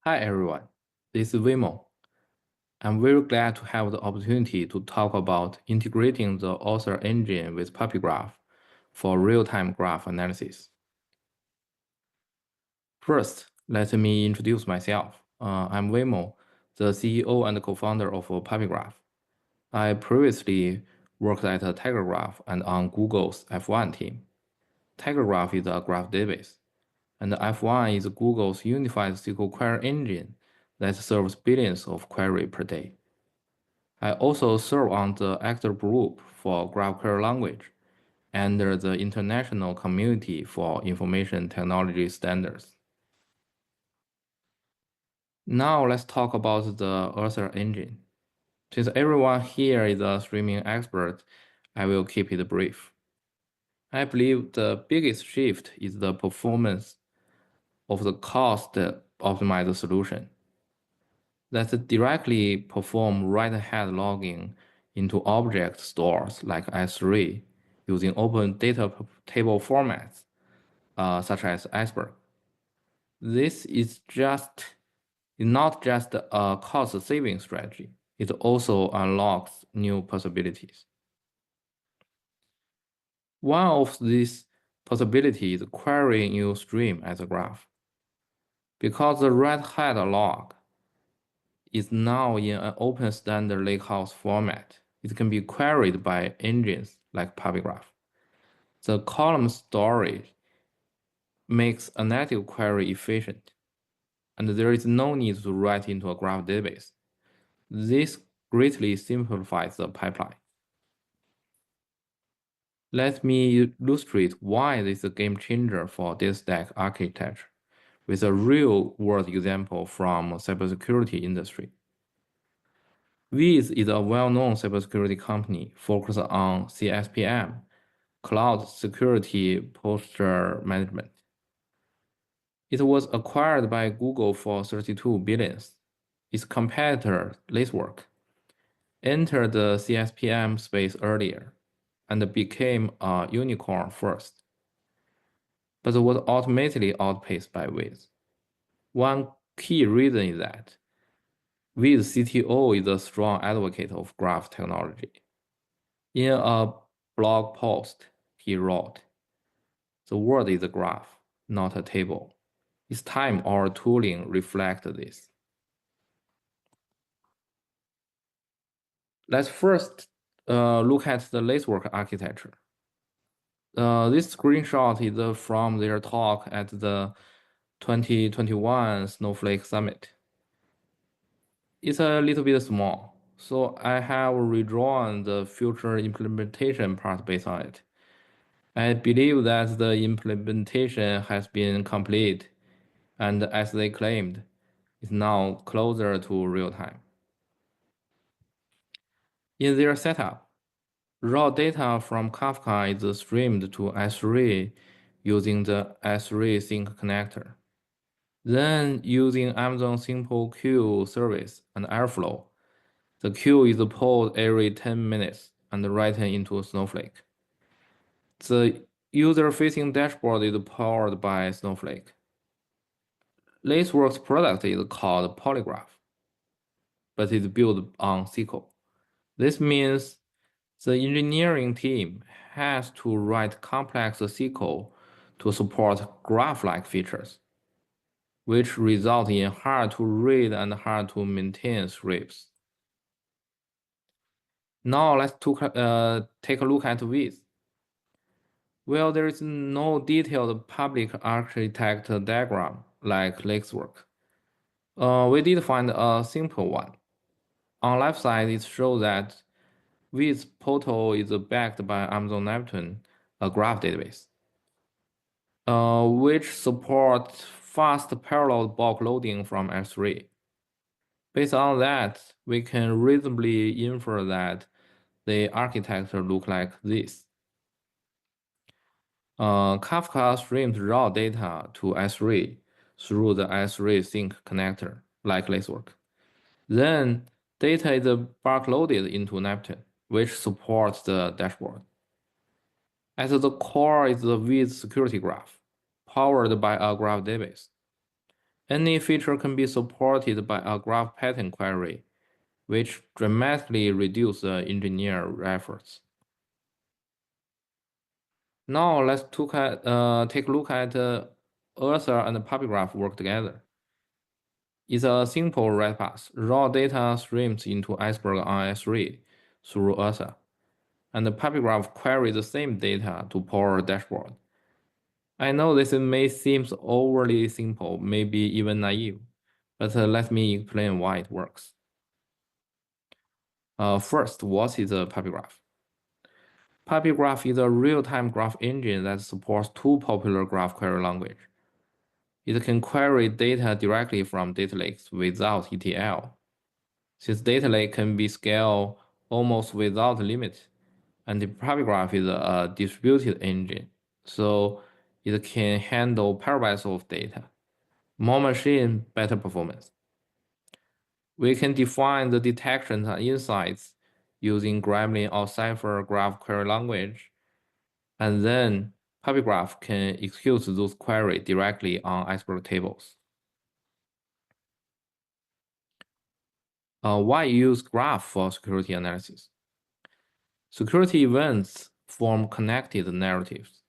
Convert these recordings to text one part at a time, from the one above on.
Hi everyone, this is Wimo. I'm very glad to have the opportunity to talk about integrating the Ursa Engine with PuppyGraph for real-time graph analysis. First, let me introduce myself. I'm Wimo, the CEO and co-founder of PuppyGraph. I previously worked at TigerGraph and on Google's F1 team. TigerGraph is a graph database, and F1 is Google's unified SQL query engine that serves billions of queries per day. I also serve on the actor group for Graph Query Language under the International Community for Information Technology Standards. Now let's talk about the Ursa engine. Since everyone here is a streaming expert, I will keep it brief. I believe the biggest shift is the performance of the cost-optimized solution that directly perform write-ahead logging into object stores like S3 using open data table formats such as Iceberg. This is not just a cost-saving strategy, it also unlocks new possibilities. One of these possibilities is querying your stream as a graph. Because the write-ahead log is now in an open standard lakehouse format, it can be queried by engines like PuppyGraph. The column storage makes analytic query efficient, and there is no need to write into a graph database. This greatly simplifies the pipeline. Let me illustrate why this is a game changer for data stack architecture with a real-world example from cybersecurity industry. Wiz is a well-known cybersecurity company focused on CSPM, cloud security posture management. It was acquired by Google for $32 billion. Its competitor, Lacework, entered the CSPM space earlier and became a unicorn first, but was ultimately outpaced by Wiz. One key reason is that Wiz CTO is a strong advocate of graph technology. In a blog post, he wrote, "The world is a graph, not a table. It's time our tooling reflects this." Let's first look at the Lacework architecture. This screenshot is from their talk at the 2021 Snowflake Summit. It's a little bit small, so I have redrawn the future implementation part based on it. I believe that the implementation has been complete, and as they claimed, is now closer to real time. In their setup, raw data from Kafka is streamed to S3 using the S3 sync connector. Then, using Amazon Simple Queue service and Airflow, the queue is pulled every 10 minutes and written into Snowflake. The user-facing dashboard is powered by Snowflake. Lacework's product is called PuppyGraph, but is built on SQL. This means the engineering team has to write complex SQL to support graph-like features, which result in hard-to-read and hard-to-maintain scripts. Now let's take a look at Wiz. Well, there is no detailed public architect diagram like Lacework. We did find a simple one. On left side, it shows that Wiz portal is backed by Amazon Neptune, a graph database, which supports fast parallel bulk loading from S3. Based on that, we can reasonably infer that the architecture looks like this. Kafka streams raw data to S3 through the S3 sync connector, like Lacework. Then data is bulk loaded into Neptune, which supports the dashboard. At the core is the Wiz security graph, powered by a graph database. Any feature can be supported by a graph pattern query, which dramatically reduces the engineer efforts. Now let's take a look at Ursa and PuppyGraph work together. It's a simple write path. Raw data streams into Iceberg on S3 through Ursa, and the PuppyGraph queries the same data to power a dashboard. I know this may seem overly simple, maybe even naive, but let me explain why it works. First, what is a PuppyGraph? PuppyGraph is a real-time graph engine that supports two popular graph query languages. It can query data directly from data lakes without ETL. Since data lake can be scaled almost without limit, and the PuppyGraph is a distributed engine, so it can handle petabytes of data. More machine, better performance. We can define the detections and insights using Gremlin or Cypher graph query language, and then PuppyGraph can execute those queries directly on Iceberg tables. Why use graph for security analysis? Security events form connected narratives.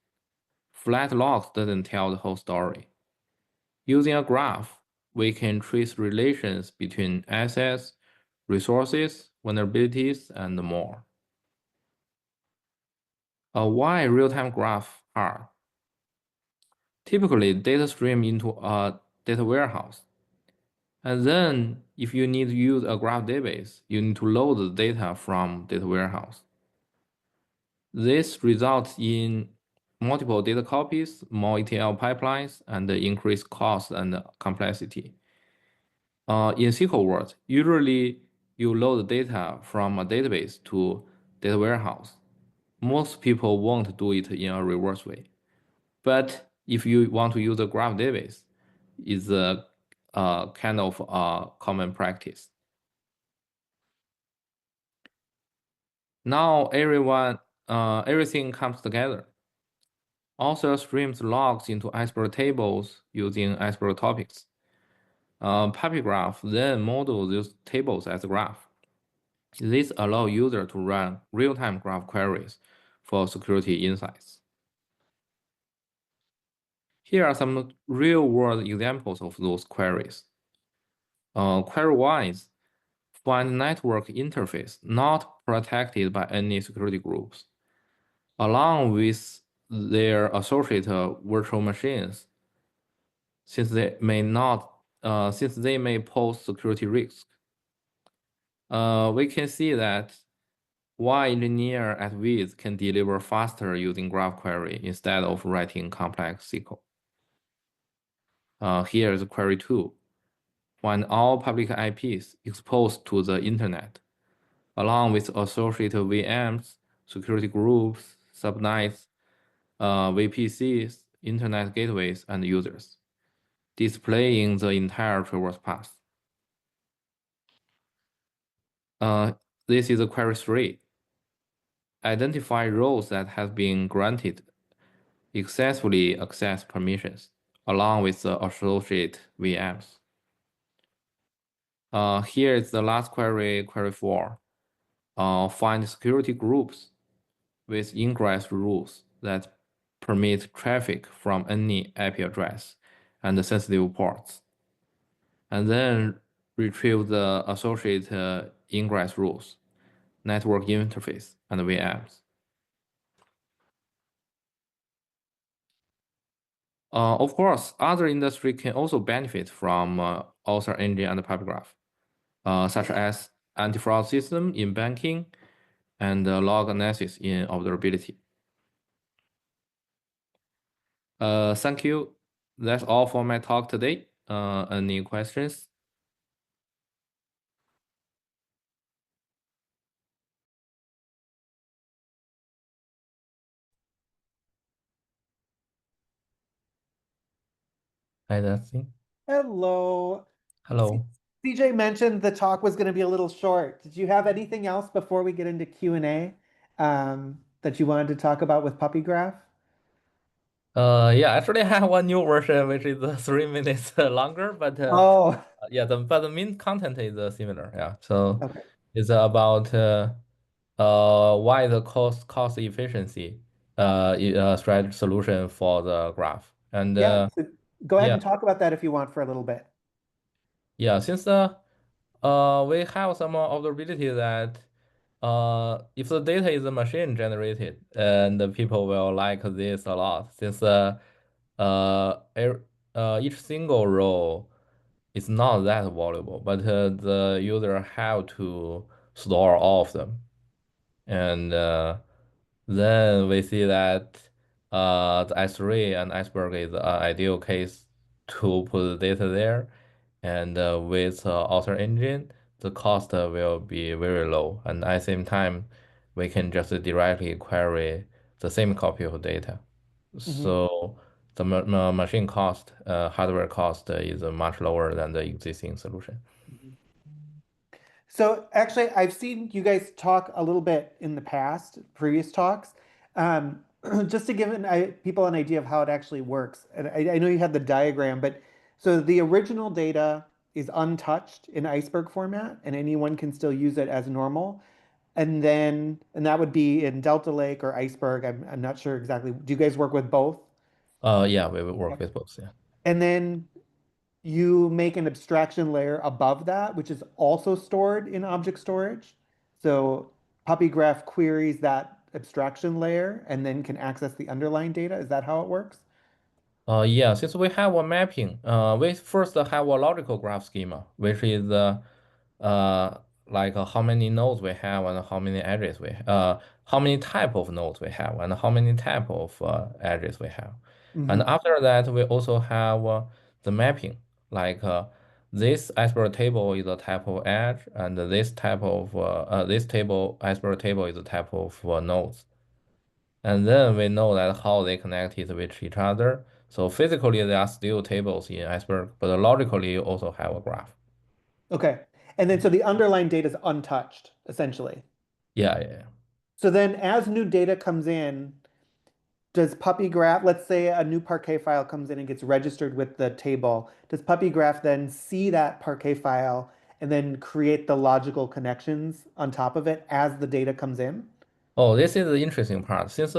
Flat logs doesn't tell the whole story. Using a graph, we can trace relations between assets, resources, vulnerabilities, and more. Why real-time graph hard? Typically, data stream into a data warehouse. And then, if you need to use a graph database, you need to load the data from data warehouse. This results in multiple data copies, more ETL pipelines, and increased cost and complexity. In SQL world, usually you load data from a database to data warehouse. Most people won't do it in a reverse way. But if you want to use a graph database, it's a kind of a common practice. Now everything comes together. Author streams logs into Iceberg tables using Iceberg topics. PuppyGraph then models these tables as a graph. This allows users to run real-time graph queries for security insights. Here are some real-world examples of those queries. Query 1 is find network interface not protected by any security groups, along with their associated virtual machines, since they may pose security risks. We can see that why engineer at Wiz can deliver faster using graph query instead of writing complex SQL. Here is query 2. Find all public IPs exposed to the internet, along with associated VMs, security groups, subnets, VPCs, internet gateways, and users, displaying the entire traverse path. This is a query 3. Identify roles that have been granted excessively access permissions, along with the associated VMs. Here is the last query, query 4. Find security groups with ingress rules that permit traffic from any IP address and sensitive ports, and then retrieve the associated ingress rules, network interface, and VMs. Of course, other industry can also benefit from Ursa Engine and PuppyGraph, such as anti-fraud system in banking and log analysis in observability. Thank you. That's all for my talk today. Any questions? Hi, Dustin. Hello. Hello. CJ mentioned the talk was going to be a little short. Did you have anything else before we get into Q&A that you wanted to talk about with PuppyGraph? Yeah, actually, I have one new version which is 3 minutes longer, but Oh, yeah, the main content is similar. Yeah, so okay. it's about why the cost efficiency strategy solution for the graph. And Yeah, so go ahead yeah, and talk about that if you want for a little bit. yeah, since we have some observability that if the data is machine generated, and the people will like this a lot, since each single row is not that valuable, but the user have to store all of them. And then we see that the S3 and Iceberg is an ideal case to put the data there. And with Ursa Engine, the cost will be very low. And at the same time, we can just directly query the same copy of data. Mhm. So the machine cost, hardware cost is much lower than the existing solution. Mhm. So actually, I've seen you guys talk a little bit in the past, previous talks, um, just to give people an idea of how it actually works. And I know you had the diagram, but so the original data is untouched in iceberg format, and anyone can still use it as normal. And that would be in Delta Lake or Iceberg. I'm not sure exactly. Do you guys work with both? Yeah, we will work Yep. with both. Yeah. And then you make an abstraction layer above that, which is also stored in object storage. So PuppyGraph queries that abstraction layer and then can access the underlying data. Is that how it works? Yeah, since we have a mapping, we first have a logical graph schema, which is uh, like how many nodes we have and how many edges how many type of nodes we have and how many type of edges we have. And Hmm. after that, we also have the mapping, like this iceberg table is a type of edge, and this table iceberg table is a type of nodes. And then we know that how they connected with each other. So physically, there are still tables in Iceberg, but logically, you also have a graph. Okay. And then so the underlying data is untouched, essentially. Yeah, yeah, yeah. So then as new data comes in, does PuppyGraph, let's say a new Parquet file comes in and gets registered with the table, does PuppyGraph then see that Parquet file and then create the logical connections on top of it as the data comes in? Oh, this is the interesting part. Since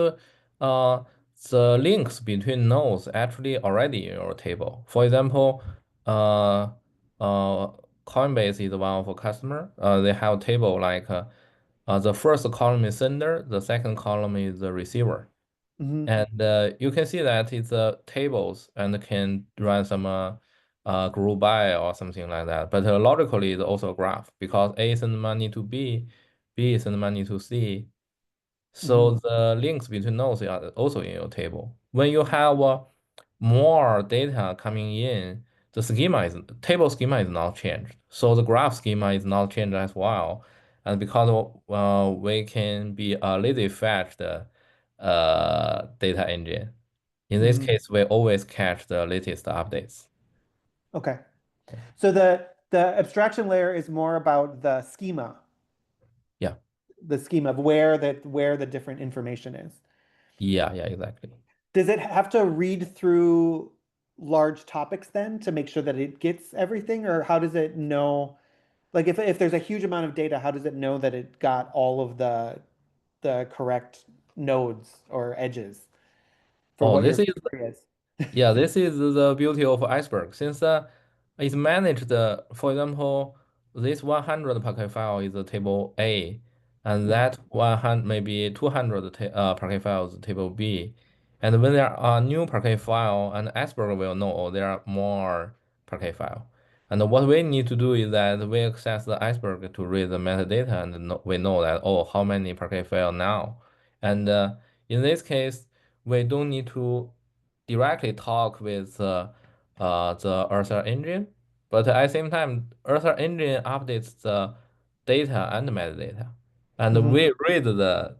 the links between nodes actually already in your table. For example, uh, uh, Coinbase is one of our customer. They have a table like the first column is sender, the second column is the receiver. Hmm. And you can see that it's tables and can run some group by or something like that. But logically, it's also a graph because A send money to B, B send money to C. Hmm. So the links between nodes are also in your table. When you have more data coming in, the schema is table schema is not changed. So the graph schema is not changed as well. And because we can be a lazy fetched data engine. In this Hmm. case, we always catch the latest updates. Okay. So the abstraction layer is more about Yeah, the schema of where the different information is. yeah, yeah, exactly. Does it have to read through large topics then to make sure that it gets everything, or how does it know? Like if there's a huge amount of data, how does it know that it got all of the correct nodes or edges for Oh, what your this is query is? Yeah, this is the beauty of iceberg. Since it's managed, for example, this 100 packet file is a table A, and Mhm. that 100 maybe 200 packet files table B. And when there are new packet file, and iceberg will know, oh, there are more packet file. And what we need to do is that we access the iceberg to read the metadata, and we know that, oh, how many packet file now. And in this case, we don't need to directly talk with the Ursa Engine, but at the same time, Ursa Engine updates the data and metadata, and Mhm. we read the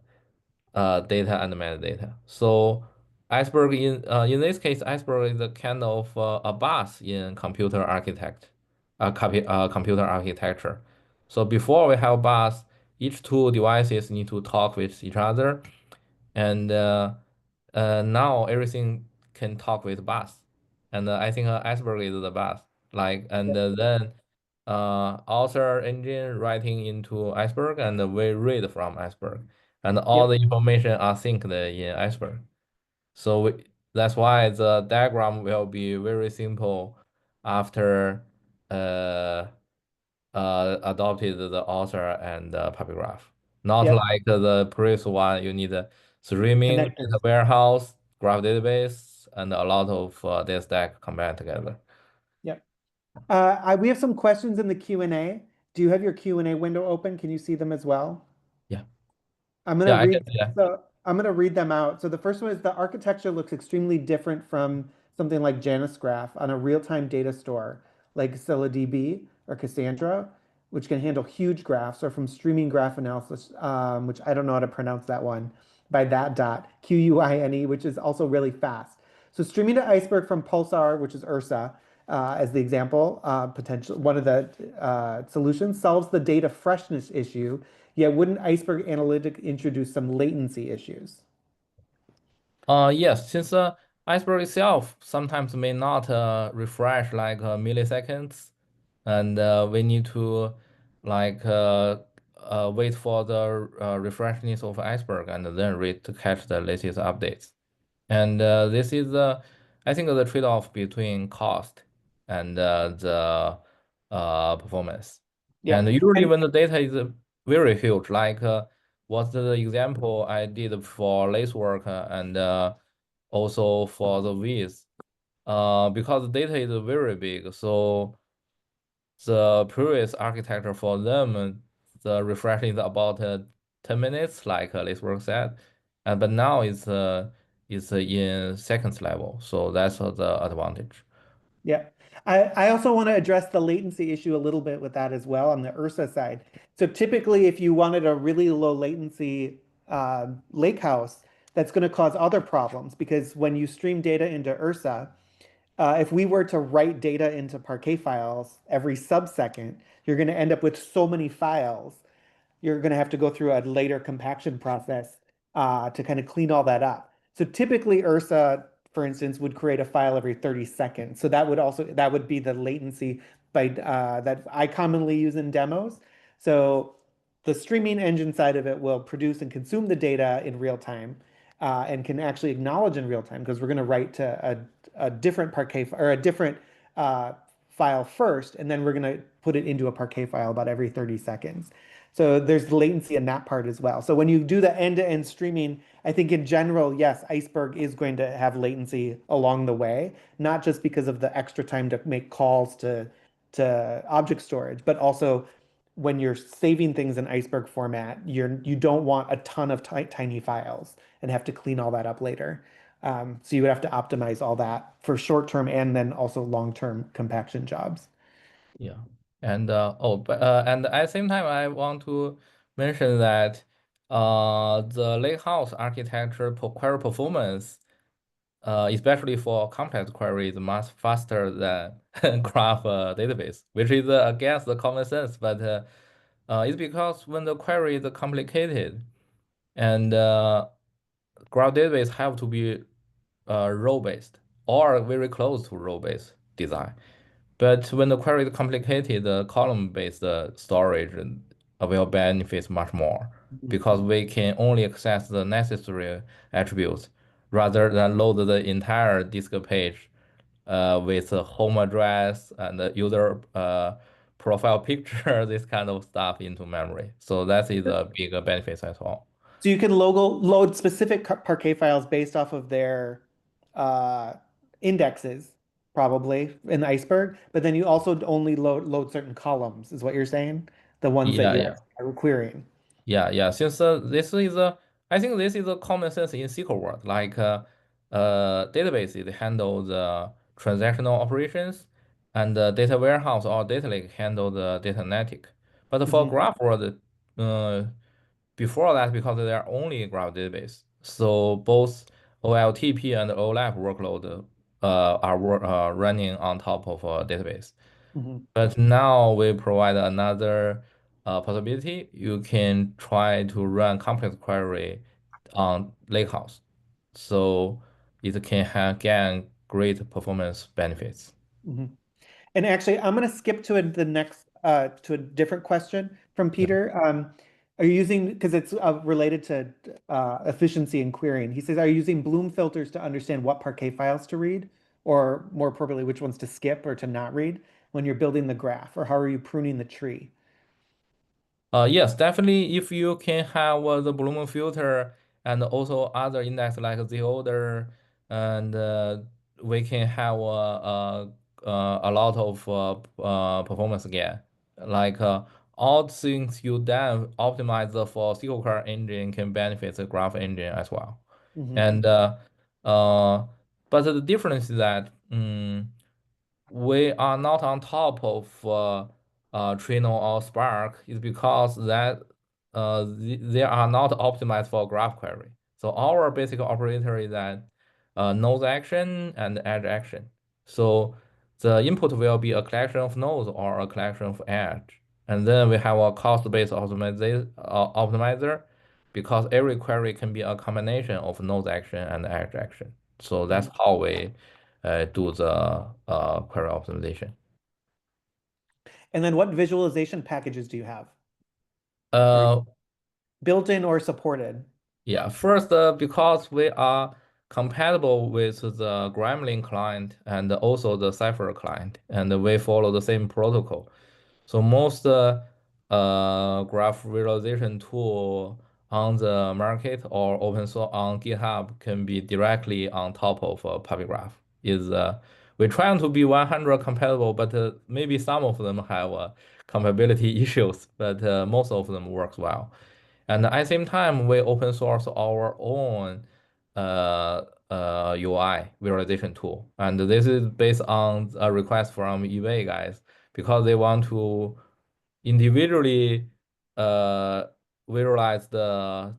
data and metadata. So Iceberg in this case, Iceberg is a kind of a bus in computer architecture. So before we have bus, each two devices need to talk with each other, and now everything can talk with bus, and I think Iceberg is the bus. Like and then Ursa Engine writing into Iceberg, and we read from Iceberg, and all Yep. the information are synced in Iceberg. So that's why the diagram will be very simple after uh, adopted the author and PuppyGraph. Not Yep. like the previous one, you need a streaming, Connectors. data warehouse, graph database, and a lot of data stack combined together. Yep. We have some questions in the Q&A. Do you have your Q&A window open? Can you see them as well? Yeah, I'm going to yeah, I can. read Yeah. I'm going to read them out. So the first one is the architecture looks extremely different from something like Janus Graph on a real-time data store like ScyllaDB or Cassandra, which can handle huge graphs, or from streaming graph analysis, which I don't know how to pronounce that one, by that dot QUINE, which is also really fast. So streaming to Iceberg from Pulsar, which is Ursa, as the example, potential one of the solutions solves the data freshness issue. Yet wouldn't Iceberg Analytic introduce some latency issues? Yes, since Iceberg itself sometimes may not refresh like milliseconds, and we need to like wait for the refreshness of Iceberg and then read to catch the latest updates. And this is I think the trade-off between cost and the performance. And Yep. usually And when the data is very huge, like what's the example I did for lace work and also for the viz, because the data is very big, so the previous architecture for them, the refresh is about 10 minutes, like Lacework said, but now it's in seconds level, so that's the advantage. yeah, I also want to address the latency issue a little bit with that as well on the Ursa side. So typically, if you wanted a really low latency lakehouse, that's going to cause other problems because when you stream data into Ursa, if we were to write data into Parquet files every sub-second, you're going to end up with so many files you're going to have to go through a later compaction process to kind of clean all that up. So typically Ursa, for instance, would create a file every 30 seconds. So that would be the latency by that I commonly use in demos. So the streaming engine side of it will produce and consume the data in real time and can actually acknowledge in real time because we're going to write to a different Parquet or a different file first, and then we're going to put it into a Parquet file about every 30 seconds. So there's latency in that part as well. So when you do the end-to-end streaming, I think in general, yes, Iceberg is going to have latency along the way, not just because of the extra time to make calls to object storage, but also when you're saving things in Iceberg format, you don't want a ton of tiny files and have to clean all that up later. So you would have to optimize all that for short-term and then also long-term compaction jobs. Yeah. And and at the same time, I want to mention that the lakehouse architecture query performance, especially for complex queries, much faster than graph database, which is against the common sense. But it's because when the query is complicated and graph database have to be row-based or very close to row-based design. But when the query is complicated, the column-based storage will benefit much more Mhm. because we can only access the necessary attributes rather than load the entire disk page with a home address and the user profile picture, this kind of stuff into memory. So that is a big benefit as well. So you can load specific Parquet files based off of their uh, indexes, probably in Iceberg, but then you also only load certain columns, is what you're saying? The ones that Yeah, you yeah. are querying. Yeah, yeah. Since this is I think this is a common sense in SQL world. Like databases handle the transactional operations, and the data warehouse or data lake handle the data analytic. But for Mhm. graph world, uh, before that, because they are only graph database, so both OLTP and OLAP workload are running on top of a database. Mhm. But now we provide another possibility. You can try to run complex query on Lakehouse. So it can gain great performance benefits. Mhm. And actually, I'm going to skip to the next to a different question from Yeah. Peter. Are you using, because it's related to efficiency and querying? He says, are you using Bloom filters to understand what Parquet files to read, or more appropriately, which ones to skip or to not read when you're building the graph, or how are you pruning the tree? Yes, definitely. If you can have the Bloom filter and also other index like the order, and we can have a lot of performance gain. Like all things you done optimize for SQL query engine can benefit the graph engine as well. Hmm. And uh, but the difference is that we are not on top of Trino or Spark is because that they are not optimized for graph query. So our basic operator is that node action and edge action. So the input will be a collection of nodes or a collection of edge. And then we have a cost-based optimizer because every query can be a combination of node action and edge action. So that's how we do the query optimization. And then what visualization packages do you have? Or Uh, built-in or supported? yeah, first, because we are compatible with the Gremlin client and also the Cypher client, and we follow the same protocol. So most graph visualization tool on the market or open source on GitHub can be directly on top of PuppyGraph. We're trying to be 100 compatible, but maybe some of them have compatibility issues, but most of them works well. And at the same time, we open source our own UI visualization tool, and this is based on a request from eBay guys because they want to individually uh visualize the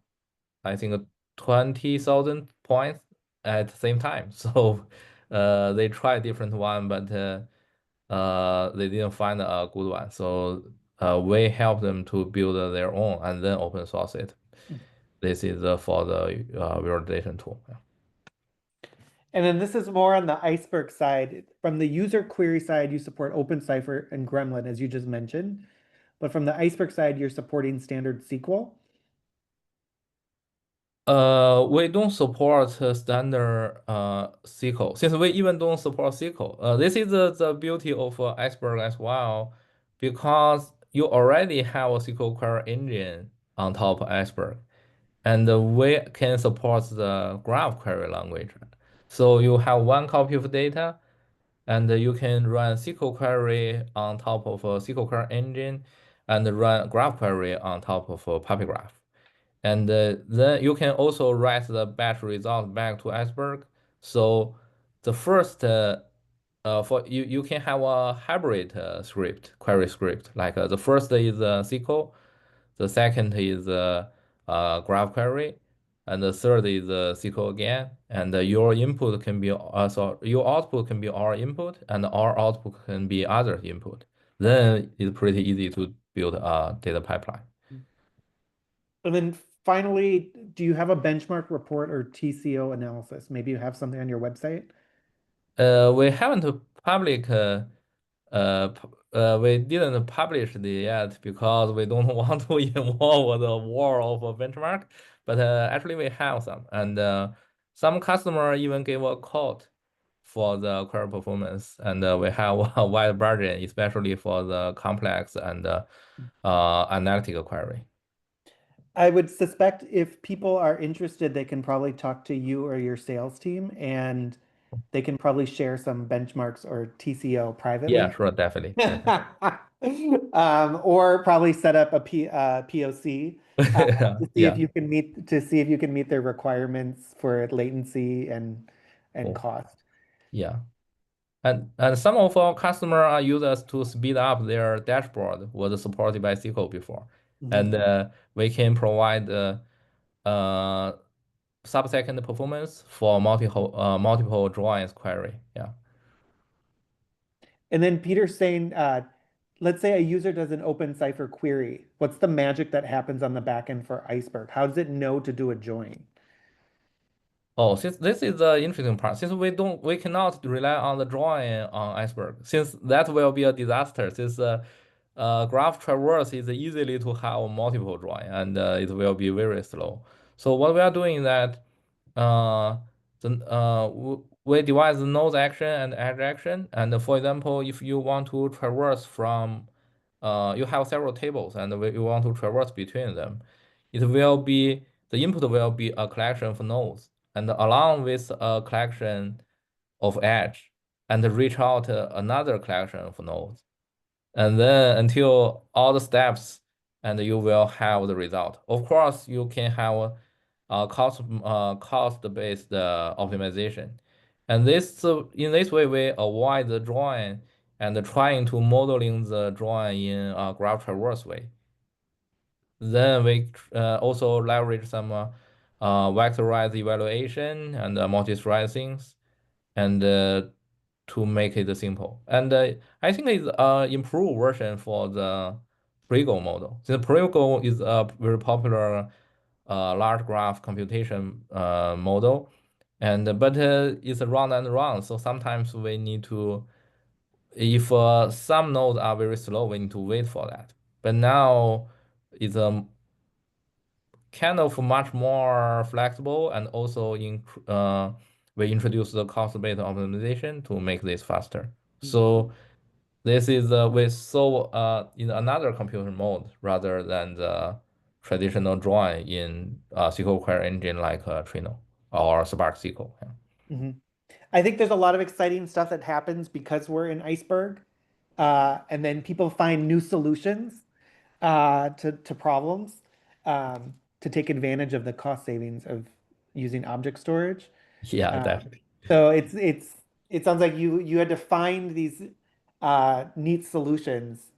I think 20,000 points at the same time. So they try different one, but they didn't find a good one. So we help them to build their own and then open source it. This is for the visualization tool. Yeah. And then this is more on the iceberg side. From the user query side, you support openCypher and Gremlin, as you just mentioned. But from the iceberg side, you're supporting standard SQL. We don't support standard SQL since we even don't support SQL. This is the beauty of Iceberg as well, because you already have a SQL query engine on top of Iceberg, and we can support the graph query language. So you have one copy of data, and you can run SQL query on top of a SQL query engine, and run graph query on top of a PuppyGraph. And then you can also write the batch result back to Iceberg. So the first for you can have a hybrid script, query script. Like the first is SQL, the second is graph query, and the third is SQL again. And your input can be so your output can be our input, and our output can be other input. Then it's pretty easy to build a data pipeline. And then finally, do you have a benchmark report or TCO analysis? Maybe you have something on your website. We haven't public we didn't publish it yet because we don't want to involve the war of a benchmark. But actually, we have some, and some customer even gave a code for the query performance, and we have a wide margin, especially for the complex and analytical query. I would suspect if people are interested, they can probably talk to you or your sales team, and they can probably share some benchmarks or TCO Yeah, privately. sure, definitely, definitely. Or probably set up a POC to see if Yeah, you can meet their requirements for latency and cool. cost. Yeah. And some of our customer are users to speed up their dashboard was supported by SQL before, Mhm. and we can provide uh, sub-second performance for multiple joins query. Yeah. And then Peter's saying, let's say a user does an openCypher query. What's the magic that happens on the back end for Iceberg? How does it know to do a join? Oh, since this is the interesting part, since we cannot rely on the drawing on iceberg, since that will be a disaster. Since graph traverse is easily to have multiple drawing and it will be very slow. So what we are doing is that uh, we divide the node action and edge action. And for example, if you want to traverse from, you have several tables and you want to traverse between them, it will be the input will be a collection of nodes and along with a collection of edge and reach out another collection of nodes and then until all the steps and you will have the result. Of course, you can have a cost-based optimization. And this in this way we avoid the drawing and trying to modeling the drawing in a graph traverse way. Then we also leverage some vectorized evaluation and multi-thread things and to make it simple. And I think it's an improved version for the Prego model. The Prego is a very popular large graph computation model, and but it's round and round. So sometimes we need to, if some nodes are very slow, we need to wait for that. But now it's a kind of much more flexible and also we introduce the cost-based optimization to make this faster. So this is we solve in another computer mode rather than the traditional drawing in SQL query engine like Trino or Spark SQL. Yeah. Mhm. I think there's a lot of exciting stuff that happens because we're in Iceberg, and then people find new solutions to problems to take advantage of the cost savings of using object storage. Yeah, Uh, definitely. so it sounds like you had to find these neat solutions,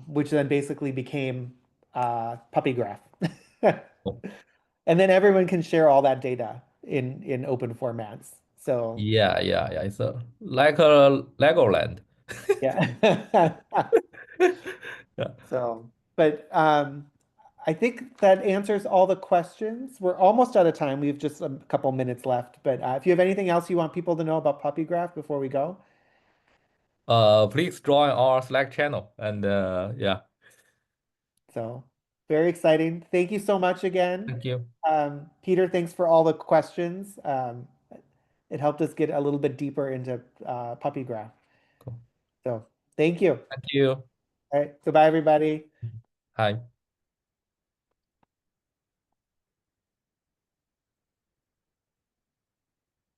which then basically became PuppyGraph. And then everyone can share all that data in open formats. So Yeah, yeah, yeah. It's like a Legoland. yeah. Yeah. So, but I think that answers all the questions. We're almost out of time. We have just a couple minutes left. But if you have anything else you want people to know about PuppyGraph before we go, Please join our Slack channel and yeah, so very exciting. Thank you so much again. thank you. Peter, thanks for all the questions. It helped us get a little bit deeper into PuppyGraph. Cool. So thank you. Thank you. All right. Goodbye, everybody. Hi.